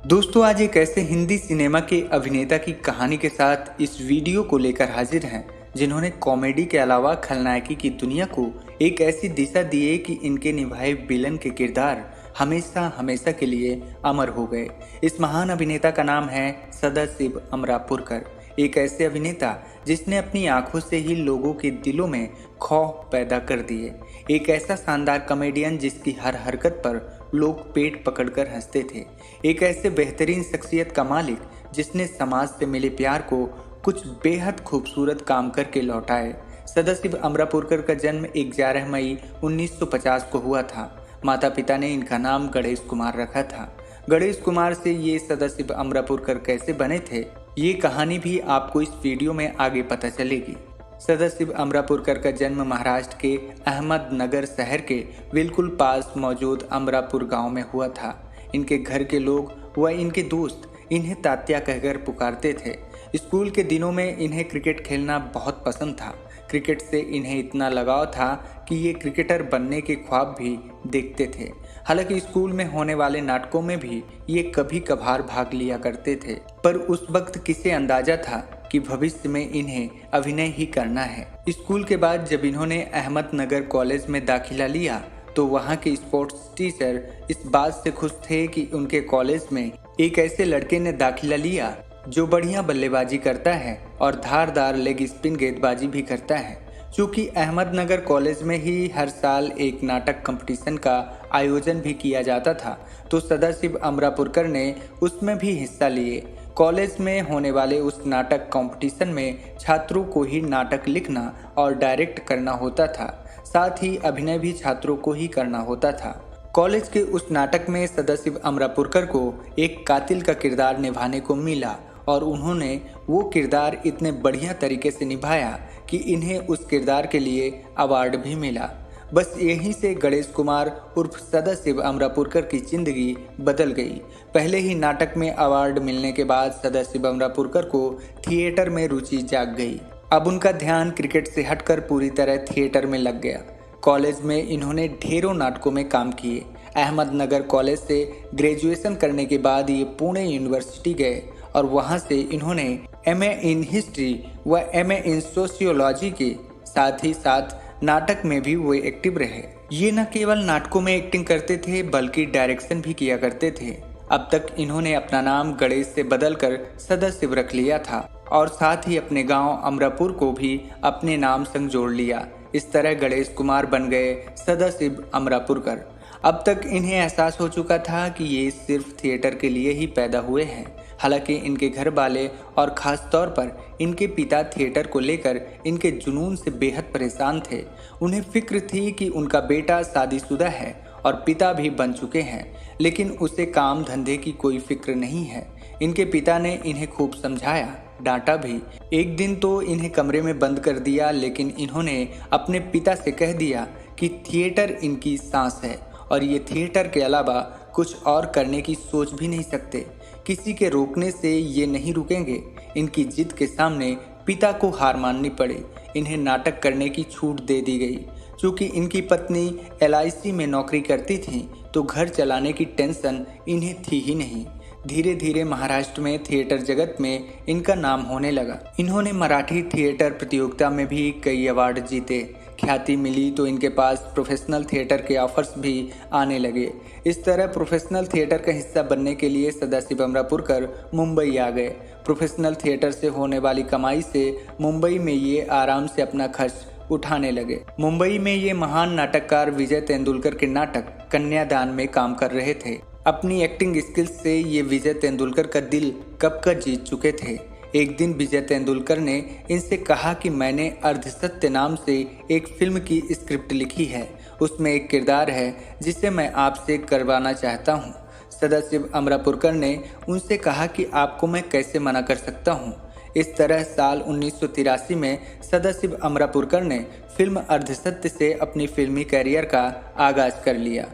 दोस्तों, आज एक ऐसे हिंदी सिनेमा के अभिनेता की कहानी के साथ इस वीडियो को लेकर हाजिर हैं जिन्होंने कॉमेडी के अलावा खलनायकी की दुनिया को एक ऐसी दिशा दी है कि इनके निभाए विलन के किरदार हमेशा हमेशा के लिए अमर हो गए। इस महान अभिनेता का नाम है सदाशिव अमरापुरकर। एक ऐसे अभिनेता जिसने अपनी आंखों से ही लोगों के दिलों में खौफ पैदा कर दिए। एक ऐसा शानदार कॉमेडियन जिसकी हर हरकत पर लोग पेट पकड़कर हंसते थे। एक ऐसे बेहतरीन शख्सियत का मालिक जिसने समाज से मिले प्यार को कुछ बेहद खूबसूरत काम करके लौटाए। सदाशिव अमरापुरकर का जन्म 11 मई 1950 को हुआ था। माता पिता ने इनका नाम गणेश कुमार रखा था। गणेश कुमार से ये सदाशिव अमरापुरकर कैसे बने थे, ये कहानी भी आपको इस वीडियो में आगे पता चलेगी। सदाशिव अमरापुरकर का जन्म महाराष्ट्र के अहमदनगर शहर के बिल्कुल पास मौजूद अमरापुर गांव में हुआ था। इनके घर के लोग व इनके दोस्त इन्हें तात्या कहकर पुकारते थे। स्कूल के दिनों में इन्हें क्रिकेट खेलना बहुत पसंद था। क्रिकेट से इन्हें इतना लगाव था कि ये क्रिकेटर बनने के ख्वाब भी देखते थे। हालांकि स्कूल में होने वाले नाटकों में भी ये कभी कभार भाग लिया करते थे, पर उस वक्त किसे अंदाजा था कि भविष्य में इन्हें अभिनय ही करना है। स्कूल के बाद जब इन्होंने अहमदनगर कॉलेज में दाखिला लिया तो वहाँ के स्पोर्ट्स टीचर इस बात से खुश थे कि उनके कॉलेज में एक ऐसे लड़के ने दाखिला लिया जो बढ़िया बल्लेबाजी करता है और धारदार लेग स्पिन गेंदबाजी भी करता है। चूँकि अहमदनगर कॉलेज में ही हर साल एक नाटक कंपटीशन का आयोजन भी किया जाता था, तो सदाशिव अमरापुरकर ने उसमें भी हिस्सा लिए। कॉलेज में होने वाले उस नाटक कंपटीशन में छात्रों को ही नाटक लिखना और डायरेक्ट करना होता था, साथ ही अभिनय भी छात्रों को ही करना होता था। कॉलेज के उस नाटक में सदाशिव अमरापुरकर को एक कातिल का किरदार निभाने को मिला और उन्होंने वो किरदार इतने बढ़िया तरीके से निभाया कि इन्हें उस किरदार के लिए अवार्ड भी मिला। बस यहीं से गणेश कुमार उर्फ सदाशिव अमरापुरकर की जिंदगी बदल गई। पहले ही नाटक में अवार्ड मिलने के बाद सदाशिव अमरापुरकर को थिएटर में रुचि जाग गई। अब उनका ध्यान क्रिकेट से हटकर पूरी तरह थिएटर में लग गया। कॉलेज में इन्होंने ढेरों नाटकों में काम किए। अहमदनगर कॉलेज से ग्रेजुएशन करने के बाद ये पुणे यूनिवर्सिटी गए और वहाँ से इन्होंने एमए इन हिस्ट्री व एमए इन सोशियोलॉजी के साथ ही साथ नाटक में भी वो एक्टिव रहे। ये न केवल नाटकों में एक्टिंग करते थे बल्कि डायरेक्शन भी किया करते थे। अब तक इन्होंने अपना नाम गणेश से बदलकर सदाशिव रख लिया था और साथ ही अपने गांव अमरापुर को भी अपने नाम संग जोड़ लिया। इस तरह गणेश कुमार बन गए सदाशिव अमरापुरकर। अब तक इन्हें एहसास हो चुका था कि ये सिर्फ थिएटर के लिए ही पैदा हुए हैं। हालांकि इनके घर वाले और ख़ास तौर पर इनके पिता थिएटर को लेकर इनके जुनून से बेहद परेशान थे। उन्हें फिक्र थी कि उनका बेटा शादीशुदा है और पिता भी बन चुके हैं, लेकिन उसे काम धंधे की कोई फिक्र नहीं है। इनके पिता ने इन्हें खूब समझाया, डांटा भी। एक दिन तो इन्हें कमरे में बंद कर दिया, लेकिन इन्होंने अपने पिता से कह दिया कि थिएटर इनकी सांस है और ये थिएटर के अलावा कुछ और करने की सोच भी नहीं सकते। किसी के रोकने से ये नहीं रुकेंगे। इनकी जिद के सामने पिता को हार माननी पड़ी। इन्हें नाटक करने की छूट दे दी गई। चूँकि इनकी पत्नी LIC में नौकरी करती थी तो घर चलाने की टेंशन इन्हें थी ही नहीं। धीरे धीरे महाराष्ट्र में थिएटर जगत में इनका नाम होने लगा। इन्होंने मराठी थिएटर प्रतियोगिता में भी कई अवार्ड जीते। ख्याति मिली तो इनके पास प्रोफेशनल थिएटर के ऑफर्स भी आने लगे। इस तरह प्रोफेशनल थिएटर का हिस्सा बनने के लिए सदाशिव अमरापुरकर मुंबई आ गए। प्रोफेशनल थिएटर से होने वाली कमाई से मुंबई में ये आराम से अपना खर्च उठाने लगे। मुंबई में ये महान नाटककार विजय तेंदुलकर के नाटक कन्यादान में काम कर रहे थे। अपनी एक्टिंग स्किल्स से ये विजय तेंदुलकर का दिल कब का जीत चुके थे। एक दिन विजय तेंदुलकर ने इनसे कहा कि मैंने अर्धसत्य नाम से एक फिल्म की स्क्रिप्ट लिखी है, उसमें एक किरदार है जिसे मैं आपसे करवाना चाहता हूँ। सदाशिव अमरापुरकर ने उनसे कहा कि आपको मैं कैसे मना कर सकता हूँ। इस तरह साल 1983 में सदाशिव अमरापुरकर ने फिल्म अर्धसत्य से अपनी फिल्मी कैरियर का आगाज कर लिया।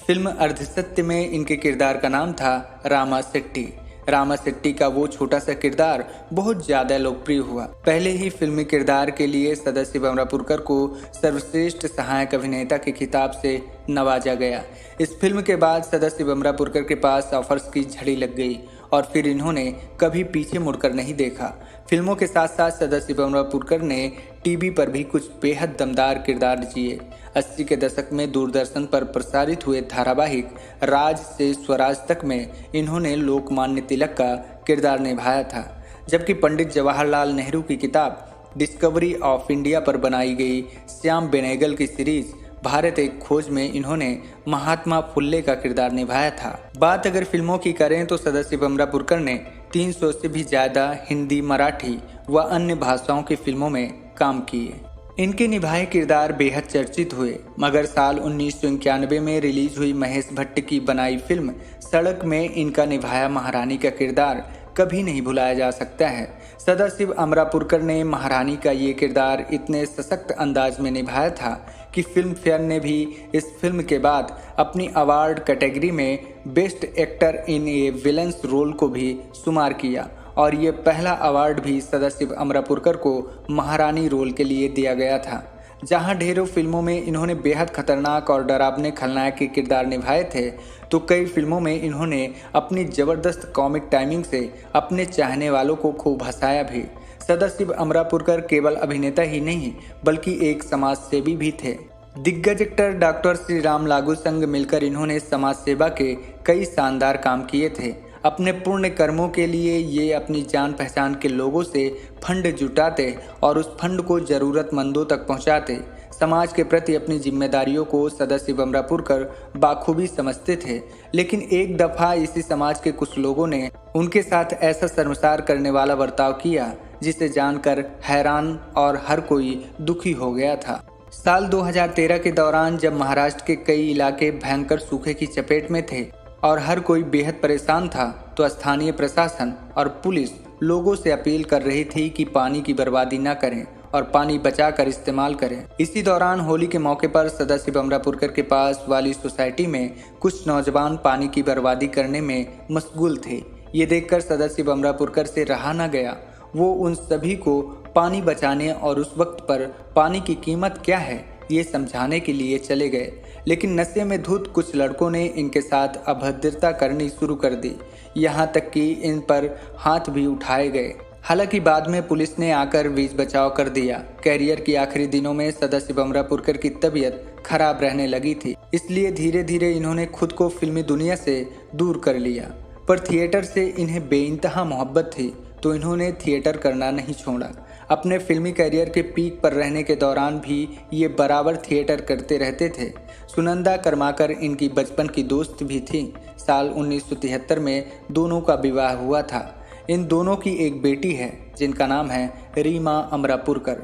फिल्म अर्धसत्य में इनके किरदार का नाम था रामा शेट्टी। रामा शेट्टी का वो छोटा सा किरदार बहुत ज्यादा लोकप्रिय हुआ। पहले ही फिल्मी किरदार के लिए सदाशिव अमरापुरकर को सर्वश्रेष्ठ सहायक अभिनेता के खिताब से नवाजा गया। इस फिल्म के बाद सदाशिव अमरापुरकर के पास ऑफर्स की झड़ी लग गई और फिर इन्होंने कभी पीछे मुड़कर नहीं देखा। फिल्मों के साथ साथ सदाशिव अमरापुरकर ने टीवी पर भी कुछ बेहद दमदार किरदार जिए। 80 के दशक में दूरदर्शन पर प्रसारित हुए धारावाहिक राज से स्वराज तक में इन्होंने लोकमान्य तिलक का किरदार निभाया था, जबकि पंडित जवाहरलाल नेहरू की किताब डिस्कवरी ऑफ इंडिया पर बनाई गई श्याम बेनेगल की सीरीज भारत एक खोज में इन्होंने महात्मा फुल्ले का किरदार निभाया था। बात अगर फिल्मों की करें तो सदाशिव अमरापुरकर ने 300 से भी ज़्यादा हिंदी, मराठी व अन्य भाषाओं की फिल्मों में काम किए। इनके निभाए किरदार बेहद चर्चित हुए, मगर साल 1991 में रिलीज हुई महेश भट्ट की बनाई फिल्म सड़क में इनका निभाया महारानी का किरदार कभी नहीं भुलाया जा सकता है। सदाशिव अमरापुरकर ने महारानी का ये किरदार इतने सशक्त अंदाज में निभाया था कि फिल्म फेयर ने भी इस फिल्म के बाद अपनी अवार्ड कैटेगरी में best actor in a villain's role को भी शुमार किया और ये पहला अवार्ड भी सदाशिव अमरापुरकर को महारानी रोल के लिए दिया गया था। जहां ढेरों फिल्मों में इन्होंने बेहद खतरनाक और डरावने खलनायक के किरदार निभाए थे, तो कई फिल्मों में इन्होंने अपनी ज़बरदस्त कॉमिक टाइमिंग से अपने चाहने वालों को खूब हंसाया भी। सदाशिव अमरापुरकर केवल अभिनेता ही नहीं बल्कि एक समाज सेवी भी थे। दिग्गज एक्टर डॉक्टर श्री राम लागू संग मिलकर इन्होंने समाज सेवा के कई शानदार काम किए थे। अपने पुण्य कर्मों के लिए ये अपनी जान पहचान के लोगों से फंड जुटाते और उस फंड को ज़रूरतमंदों तक पहुंचाते। समाज के प्रति अपनी जिम्मेदारियों को सदाशिव अमरापुरकर बाखूबी समझते थे, लेकिन एक दफ़ा इसी समाज के कुछ लोगों ने उनके साथ ऐसा शर्मसार करने वाला बर्ताव किया जिसे जानकर हैरान और हर कोई दुखी हो गया था। साल 2013 के दौरान जब महाराष्ट्र के कई इलाके भयंकर सूखे की चपेट में थे और हर कोई बेहद परेशान था, तो स्थानीय प्रशासन और पुलिस लोगों से अपील कर रही थी कि पानी की बर्बादी न करें और पानी बचाकर इस्तेमाल करें। इसी दौरान होली के मौके पर सदाशिव अमरापुरकर के पास वाली सोसाइटी में कुछ नौजवान पानी की बर्बादी करने में मशगूल थे। ये देखकर सदाशिव अमरापुरकर से रहा न गया। वो उन सभी को पानी बचाने और उस वक्त पर पानी की कीमत क्या है ये समझाने के लिए चले गए, लेकिन नशे में धुत कुछ लड़कों ने इनके साथ अभद्रता करनी शुरू कर दी, यहाँ तक कि इन पर हाथ भी उठाए गए। हालांकि बाद में पुलिस ने आकर बीच बचाव कर दिया। कैरियर के आखिरी दिनों में सदाशिव अमरापुरकर की तबीयत खराब रहने लगी थी, इसलिए धीरे धीरे इन्होंने खुद को फिल्मी दुनिया से दूर कर लिया। पर थिएटर से इन्हें बेइंतहा मोहब्बत थी, तो इन्होंने थिएटर करना नहीं छोड़ा। अपने फिल्मी करियर के पीक पर रहने के दौरान भी ये बराबर थिएटर करते रहते थे। सुनंदा कर्माकर इनकी बचपन की दोस्त भी थी। साल 1973 में दोनों का विवाह हुआ था। इन दोनों की एक बेटी है जिनका नाम है रीमा अमरापुरकर।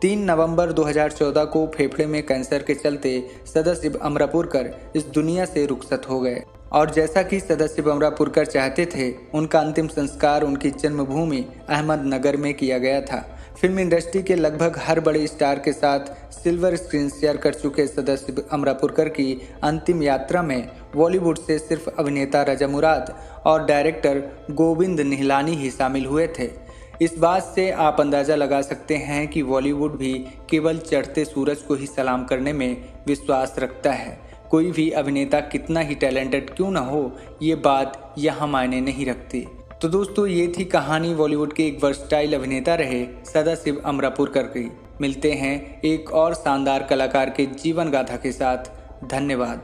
3 नवंबर 2014 को फेफड़े में कैंसर के चलते सदाशिव अमरापुरकर इस दुनिया से रुखसत हो गए और जैसा कि सदाशिव अमरापुरकर चाहते थे, उनका अंतिम संस्कार उनकी जन्मभूमि अहमदनगर में किया गया था। फिल्म इंडस्ट्री के लगभग हर बड़े स्टार के साथ सिल्वर स्क्रीन शेयर कर चुके सदाशिव अमरापुरकर की अंतिम यात्रा में बॉलीवुड से सिर्फ अभिनेता रजा मुराद और डायरेक्टर गोविंद निहलानी ही शामिल हुए थे। इस बात से आप अंदाज़ा लगा सकते हैं कि बॉलीवुड भी केवल चढ़ते सूरज को ही सलाम करने में विश्वास रखता है। कोई भी अभिनेता कितना ही टैलेंटेड क्यों ना हो, ये बात यहाँ मायने नहीं रखती। तो दोस्तों, ये थी कहानी बॉलीवुड के एक वर्सटाइल अभिनेता रहे सदाशिव अमरापुरकर की। मिलते हैं एक और शानदार कलाकार के जीवन गाथा के साथ। धन्यवाद।